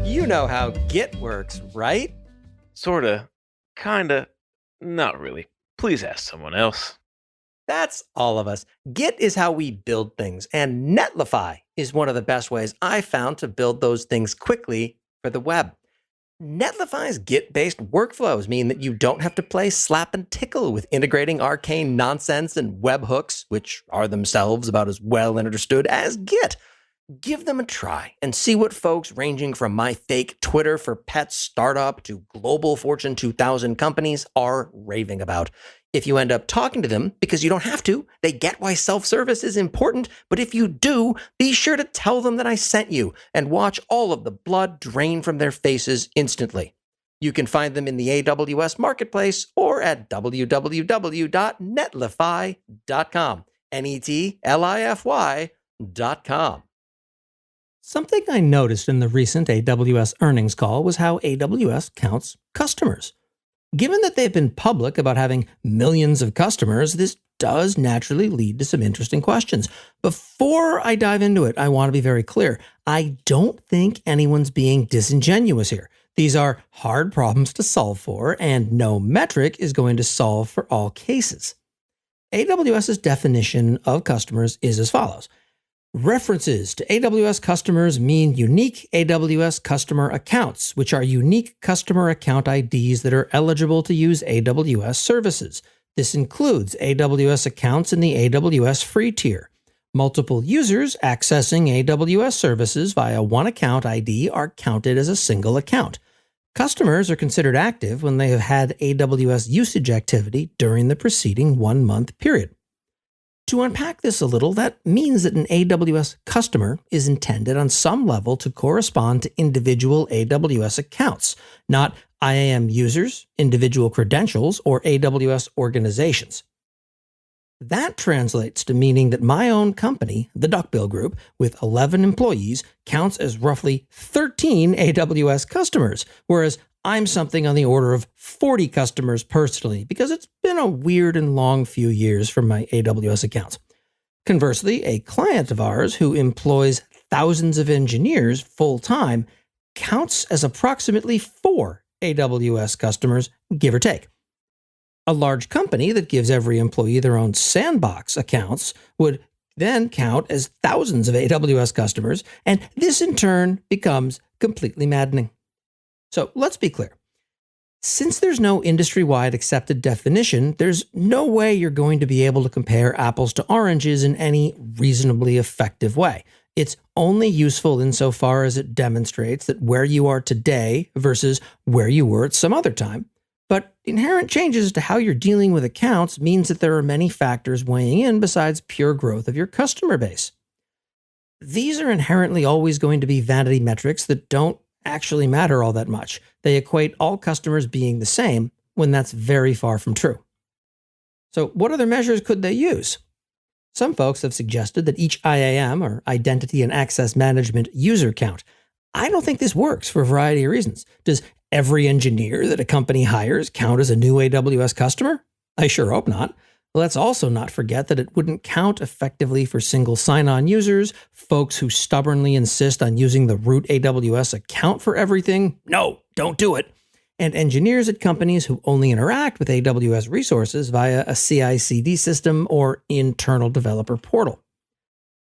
You know how Git works, right? Sorta. Kinda. Not really. Please ask someone else. That's all of us. Git is how we build things, and Netlify is one of the best ways I found to build those things quickly for the web. Netlify's Git-based workflows mean that you don't have to play slap and tickle with integrating arcane nonsense and webhooks, which are themselves about as well understood as Git. Give them a try and see what folks ranging from my fake Twitter for pets startup to global Fortune 2000 companies are raving about. If you end up talking to them, because you don't have to, they get why self-service is important, but if you do, be sure to tell them that I sent you and watch all of the blood drain from their faces instantly. You can find them in the AWS Marketplace or at www.netlify.com. Netlify.com. Something I noticed in the recent AWS earnings call was how AWS counts customers. Given that they've been public about having millions of customers, this does naturally lead to some interesting questions. Before I dive into it, I want to be very clear. I don't think anyone's being disingenuous here. These are hard problems to solve for, and no metric is going to solve for all cases. AWS's definition of customers is as follows. References to AWS customers mean unique AWS customer accounts, which are unique customer account IDs that are eligible to use AWS services. This includes AWS accounts in the AWS free tier. Multiple users accessing AWS services via one account ID are counted as a single account. Customers are considered active when they have had AWS usage activity during the preceding 1 month period. To unpack this a little, that means that an AWS customer is intended on some level to correspond to individual AWS accounts, not IAM users, individual credentials, or AWS organizations. That translates to meaning that my own company, the Duckbill Group, with 11 employees, counts as roughly 13 AWS customers, whereas I'm something on the order of 40 customers personally, because it's been a weird and long few years for my AWS accounts. Conversely, a client of ours who employs thousands of engineers full-time counts as approximately 4 AWS customers, give or take. A large company that gives every employee their own sandbox accounts would then count as thousands of AWS customers, and this in turn becomes completely maddening. So let's be clear. Since there's no industry-wide accepted definition, there's no way you're going to be able to compare apples to oranges in any reasonably effective way. It's only useful insofar as it demonstrates that where you are today versus where you were at some other time. But inherent changes to how you're dealing with accounts means that there are many factors weighing in besides pure growth of your customer base. These are inherently always going to be vanity metrics that don't actually matter all that much. They equate all customers being the same when that's very far from true. So what other measures could they use? Some folks have suggested that each IAM, or Identity and Access Management, user count. I don't think this works for a variety of reasons. Does every engineer that a company hires count as a new AWS customer? I sure hope not. Let's also not forget that it wouldn't count effectively for single sign-on users, folks who stubbornly insist on using the root AWS account for everything. No, don't do it. And engineers at companies who only interact with AWS resources via a CI/CD system or internal developer portal.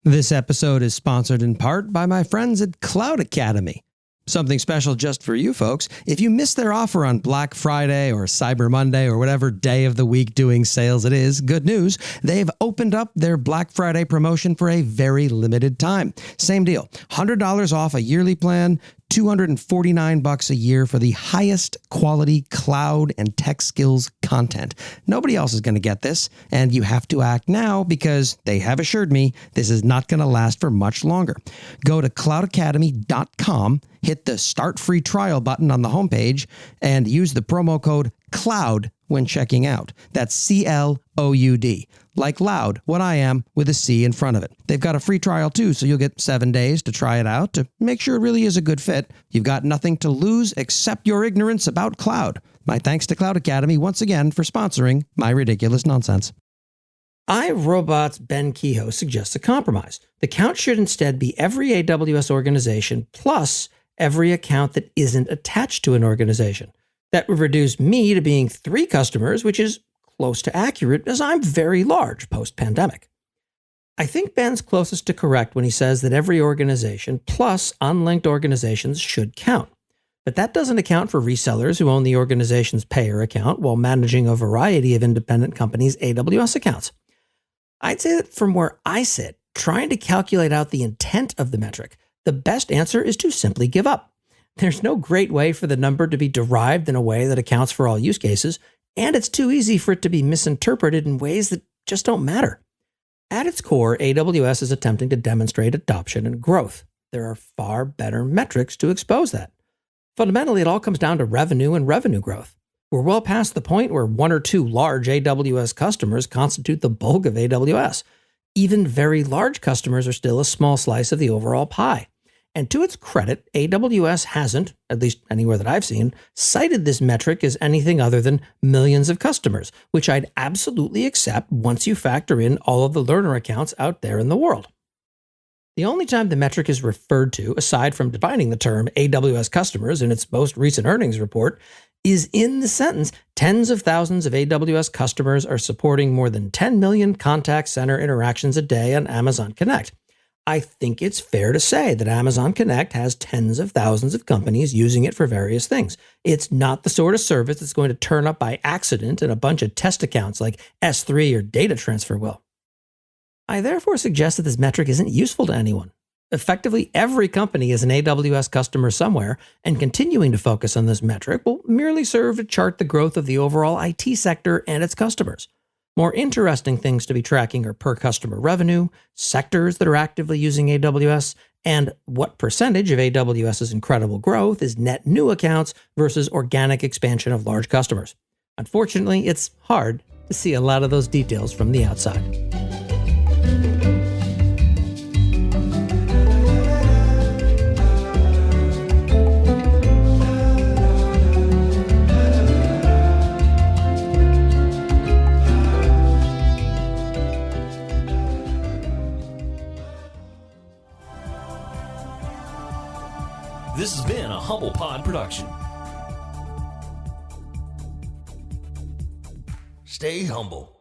This episode is sponsored in part by my friends at Cloud Academy. Something special just for you folks. If you missed their offer on Black Friday or Cyber Monday or whatever day of the week doing sales it is, good news. They've opened up their Black Friday promotion for a very limited time. Same deal. $100 off a yearly plan, $249 a year for the highest quality cloud and tech skills content. Nobody else is going to get this, and you have to act now because they have assured me this is not going to last for much longer. Go to cloudacademy.com, hit the Start Free Trial button on the homepage, and use the promo code CLOUD when checking out. That's CLOUD. Like loud, what I am, with a C in front of it. They've got a free trial too, so you'll get 7 days to try it out to make sure it really is a good fit. You've got nothing to lose except your ignorance about cloud. My thanks to Cloud Academy once again for sponsoring my ridiculous nonsense. iRobot's Ben Kehoe suggests a compromise. The count should instead be every AWS organization plus every account that isn't attached to an organization. That would reduce me to being 3 customers, which is close to accurate as I'm very large post-pandemic. I think Ben's closest to correct when he says that every organization plus unlinked organizations should count. But that doesn't account for resellers who own the organization's payer account while managing a variety of independent companies' AWS accounts. I'd say that from where I sit, trying to calculate out the intent of the metric, the best answer is to simply give up. There's no great way for the number to be derived in a way that accounts for all use cases, and it's too easy for it to be misinterpreted in ways that just don't matter. At its core, AWS is attempting to demonstrate adoption and growth. There are far better metrics to expose that. Fundamentally, it all comes down to revenue and revenue growth. We're well past the point where 1 or 2 large AWS customers constitute the bulk of AWS. Even very large customers are still a small slice of the overall pie. And to its credit, AWS hasn't, at least anywhere that I've seen, cited this metric as anything other than millions of customers, which I'd absolutely accept once you factor in all of the learner accounts out there in the world. The only time the metric is referred to, aside from defining the term AWS customers in its most recent earnings report, is in the sentence, tens of thousands of AWS customers are supporting more than 10 million contact center interactions a day on Amazon Connect. I think it's fair to say that Amazon Connect has tens of thousands of companies using it for various things. It's not the sort of service that's going to turn up by accident in a bunch of test accounts like S3 or data transfer will. I therefore suggest that this metric isn't useful to anyone. Effectively, every company is an AWS customer somewhere, and continuing to focus on this metric will merely serve to chart the growth of the overall IT sector and its customers. More interesting things to be tracking are per customer revenue, sectors that are actively using AWS, and what percentage of AWS's incredible growth is net new accounts versus organic expansion of large customers. Unfortunately, it's hard to see a lot of those details from the outside. This has been a Humble Pod production. Stay humble.